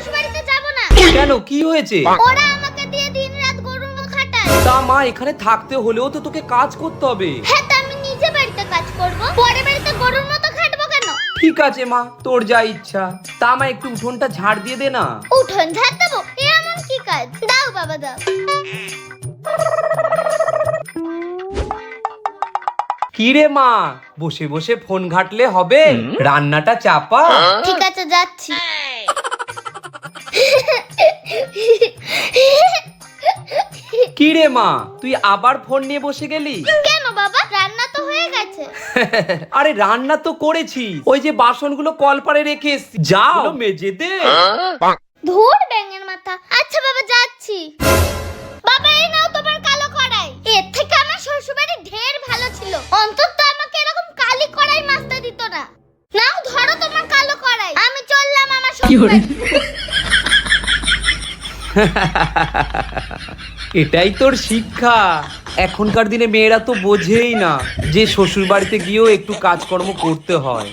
শ্বশুর বাড়িতে যাব না। কেন, কি হয়েছে? ওরা আমাকে দিয়ে দিনরাত গরুর মতো খাটায়। তা মা, এখানে থাকতে হলেও তো তোকে কাজ করতে হবে। হ্যাঁ, তা আমি নিজে বাড়িতে কাজ করব, পরে বাড়িতে গরুর মতো খাটবো কেন? ঠিক আছে মা, তোর যা ইচ্ছা। তা মা, একটু উঠোনটা ঝাড় দিয়ে দে না। উঠোন ঝাড় দেবো? এ এমন কি কাজ? দাও বাবা দাও। কি রে মা, বসে বসে ফোন ঘাটলে হবে? রান্নাটা চাপা। ঠিক আছে, যাচ্ছি। কি রে মা, তুই আবার ফোন নিয়ে বসে গেলি? কেন বাবা, রান্না তো হয়ে গেছে। আরে রান্না তো করেছি, ওই যে বাসনগুলো কলপারে রেখে এসেছি, যাও মেজে দে। ধুর ব্যাঙের মাথা। আচ্ছা বাবা, যাচ্ছি। বাবা, এই নাও তোমার কালো কড়াই। এর থেকে আমার শ্বশুরবাড়ি ঢের ভালো ছিল, অন্তত আমাকে এরকম কালি কড়াই মাজতে দিত না। নাও ধরো তোমার কালো কড়াই, আমি চললাম আমার শ্বশুরবাড়ি। এটাই তোর শিক্ষা। এখনকার দিনে মেয়েরা তো বোঝেই না যে শ্বশুর বাড়িতে গিয়েও একটু কাজকর্ম করতে হয়।